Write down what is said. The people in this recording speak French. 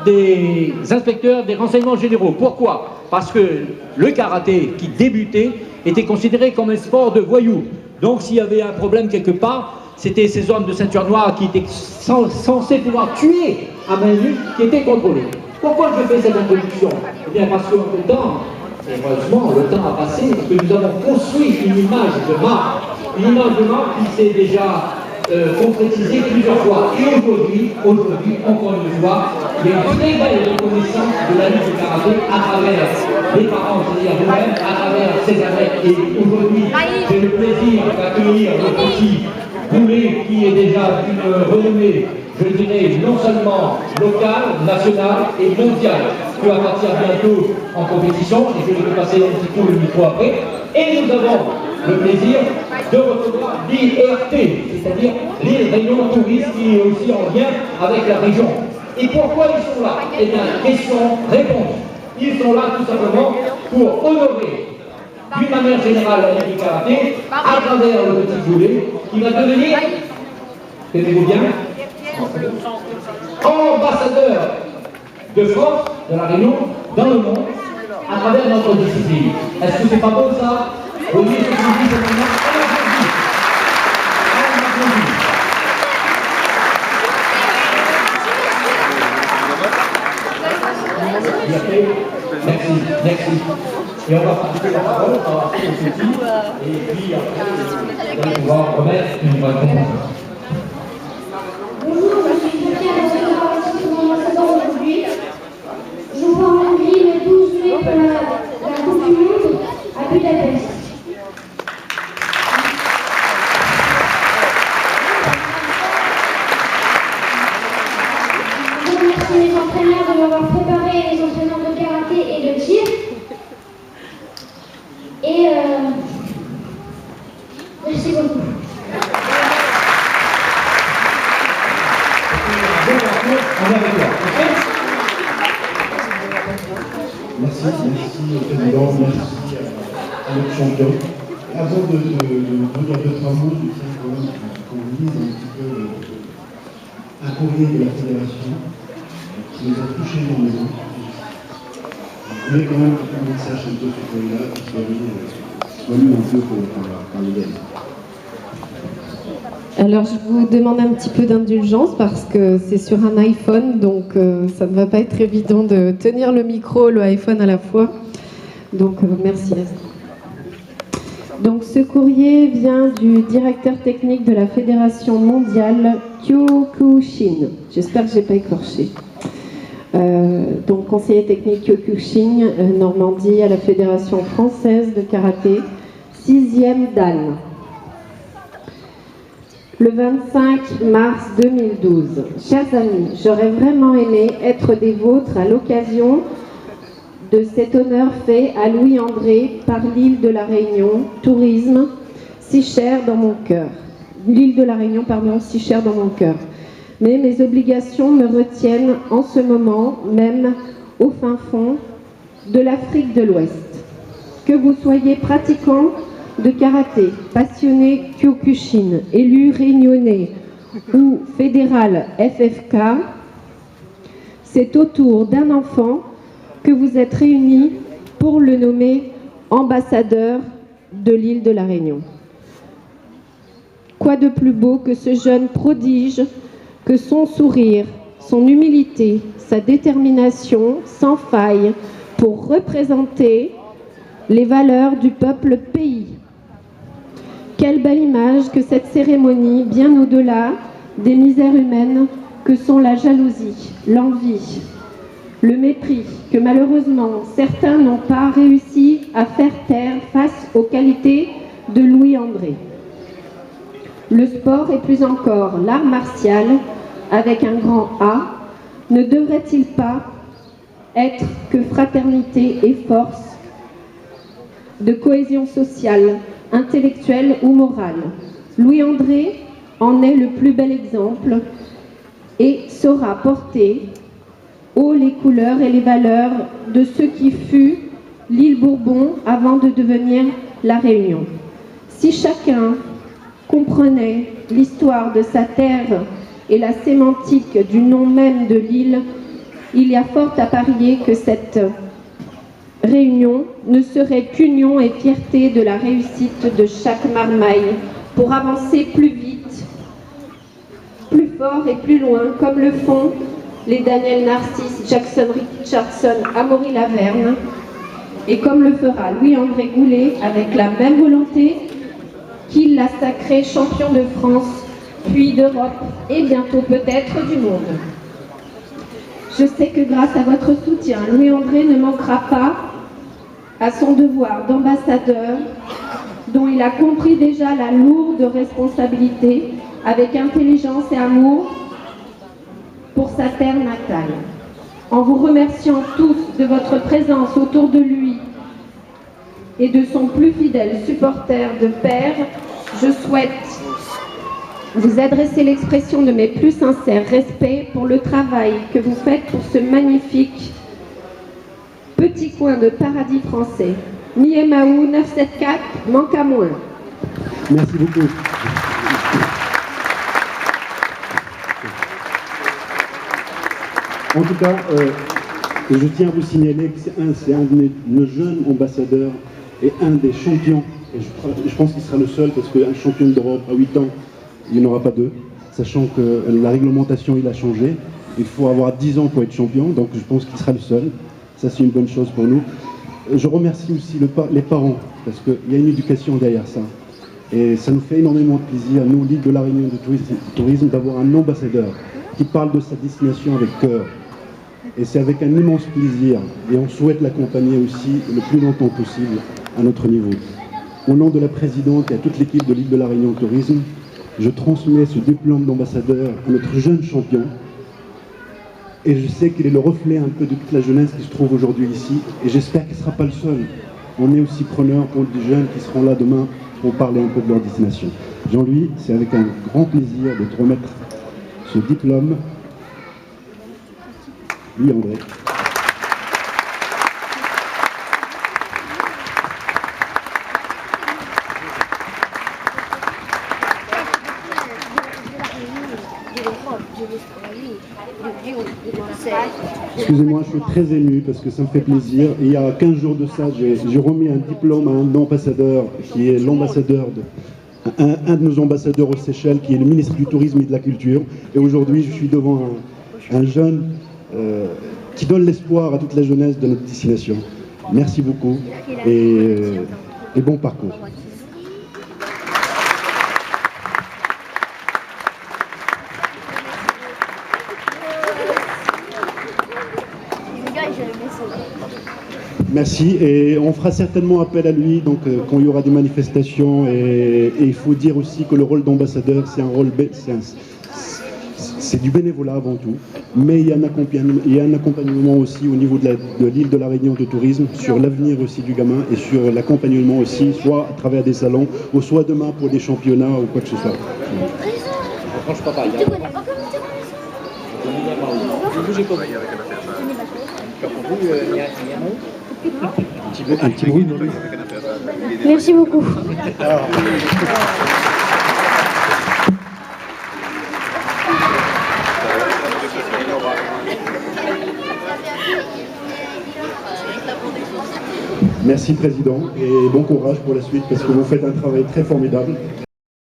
des inspecteurs des renseignements généraux. Pourquoi? Parce que le karaté qui débutait était considéré comme un sport de voyous. Donc s'il y avait un problème quelque part, c'était ces hommes de ceinture noire qui étaient censés pouvoir tuer à main nue qui étaient contrôlés. Pourquoi je fais cette introduction? Eh bien parce qu'en le temps, et heureusement, le temps a passé, et que nous avons construit une image de marque qui s'est déjà concrétisée plusieurs fois. Et aujourd'hui, encore une fois, il y a une très belle reconnaissance de la lutte du karaté à travers les parents, c'est-à-dire vous-même, à travers ces années. Et aujourd'hui, j'ai le plaisir d'accueillir le petit Boulet, qui est déjà une renommée, je dirais, non seulement locale, nationale et mondiale, qui va partir bientôt en compétition, et je vais lui passer un petit peu le micro après. Et nous avons le plaisir de recevoir l'IRT, c'est-à-dire l'île Réunion Tourisme, qui est aussi en lien avec la région. Et pourquoi ils sont là? Eh bien, question-réponse. Ils sont là tout simplement pour honorer d'une manière générale la Ligue du karaté à travers le petit Boulet qui va devenir, tenez-vous bien, ambassadeur de France, de la Réunion, dans le monde, à travers notre discipline. Est-ce que c'est pas bon ça? Vous voyez ce que je dis maintenant? Merci. Et on va passer la parole à ce petit, et puis après, on va pouvoir remettre une réponse. Bonjour, je suis Sophia, la séparation de mon ambassadeur aujourd'hui. Je vois en Hongrie le 12 mai pour la Coupe du Monde à Budapest. Je remercie mes entraîneurs de m'avoir préparé, les entraîneurs de karaté et de tir. Et merci beaucoup. Merci au président, merci à notre champion. Avant de dire deux, trois mots, je tiens quand même qu'on lise un petit peu un courrier de la fédération qui nous a touchés énormément. Je voulais quand même que tout le monde sache un peu ce courrier-là, qui soit lu un peu par les gars. Alors je vous demande un petit peu d'indulgence parce que c'est sur un iPhone, donc ça ne va pas être évident de tenir le micro, le iPhone à la fois. Donc merci. Donc ce courrier vient du directeur technique de la Fédération mondiale, Kyokushin. J'espère que je n'ai pas écorché. Donc conseiller technique Kyokushin, Normandie, à la Fédération française de karaté, 6e Dan. Le 25 mars 2012. Chers amis, j'aurais vraiment aimé être des vôtres à l'occasion de cet honneur fait à Louis-André par l'île de la Réunion, tourisme, si cher dans mon cœur. L'île de la Réunion, pardon, si cher dans mon cœur. Mais mes obligations me retiennent en ce moment, même au fin fond de l'Afrique de l'Ouest. Que vous soyez pratiquant de karaté, passionné Kyokushin, élu réunionnais ou fédéral FFK, c'est autour d'un enfant que vous êtes réunis pour le nommer ambassadeur de l'île de la Réunion. Quoi de plus beau que ce jeune prodige, que son sourire, son humilité, sa détermination sans faille pour représenter les valeurs du peuple pays. Quelle belle image que cette cérémonie, bien au-delà des misères humaines que sont la jalousie, l'envie, le mépris, que malheureusement certains n'ont pas réussi à faire taire face aux qualités de Louis-André. Le sport et plus encore l'art martial, avec un grand A, ne devrait-il pas être que fraternité et force de cohésion sociale, intellectuelle ou morale? Louis-André en est le plus bel exemple et saura porter haut les couleurs et les valeurs de ce qui fut l'île Bourbon avant de devenir la Réunion. Si chacun comprenait l'histoire de sa terre et la sémantique du nom même de l'île, il y a fort à parier que cette réunion ne serait qu'union et fierté de la réussite de chaque marmaille pour avancer plus vite, plus fort et plus loin, comme le font les Daniel Narcisse, Jackson Richardson, Amaury Laverne, et comme le fera Louis-André Goulet avec la même volonté qu'il l'a sacré champion de France, puis d'Europe et bientôt peut-être du monde. Je sais que grâce à votre soutien, Louis-André ne manquera pas à son devoir d'ambassadeur dont il a compris déjà la lourde responsabilité avec intelligence et amour pour sa terre natale. En vous remerciant tous de votre présence autour de lui et de son plus fidèle supporter de père, je souhaite vous adresser l'expression de mes plus sincères respects pour le travail que vous faites pour ce magnifique petit coin de paradis français. Miemaou 974, manque à moins. Merci beaucoup. En tout cas, je tiens à vous signaler que c'est un de nos jeunes ambassadeurs et un des champions. Et je pense qu'il sera le seul, parce qu'un champion d'Europe à 8 ans, il n'y en aura pas deux, sachant que la réglementation il a changé. Il faut avoir 10 ans pour être champion, donc je pense qu'il sera le seul. Ça, c'est une bonne chose pour nous. Je remercie aussi les parents, parce qu'il y a une éducation derrière ça. Et ça nous fait énormément de plaisir, nous, Ligue de la Réunion de Tourisme, d'avoir un ambassadeur qui parle de sa destination avec cœur. Et c'est avec un immense plaisir, et on souhaite l'accompagner aussi le plus longtemps possible à notre niveau. Au nom de la présidente et à toute l'équipe de Ligue de la Réunion de Tourisme, je transmets ce diplôme d'ambassadeur à notre jeune champion. Et je sais qu'il est le reflet un peu de toute la jeunesse qui se trouve aujourd'hui ici. Et j'espère qu'il ne sera pas le seul. On est aussi preneur pour des jeunes qui seront là demain pour parler un peu de leur destination. Jean-Louis, c'est avec un grand plaisir de te remettre ce diplôme. Louis-André. Excusez-moi, je suis très ému parce que ça me fait plaisir. Et il y a 15 jours de ça, j'ai remis un diplôme à un ambassadeur qui est l'ambassadeur un de nos ambassadeurs aux Seychelles, qui est le ministre du Tourisme et de la Culture. Et aujourd'hui, je suis devant un jeune qui donne l'espoir à toute la jeunesse de notre destination. Merci beaucoup et bon parcours. Merci, et on fera certainement appel à lui donc, quand il y aura des manifestations, et il faut dire aussi que le rôle d'ambassadeur, c'est un rôle, c'est du bénévolat avant tout, mais il y a un accompagnement aussi au niveau de l'île de la Réunion de Tourisme, sur l'avenir aussi du gamin, et sur l'accompagnement aussi, soit à travers des salons, ou soit demain pour des championnats, ou quoi que ce soit. Un petit bruit. Merci beaucoup. Merci Président, et bon courage pour la suite parce que vous faites un travail très formidable.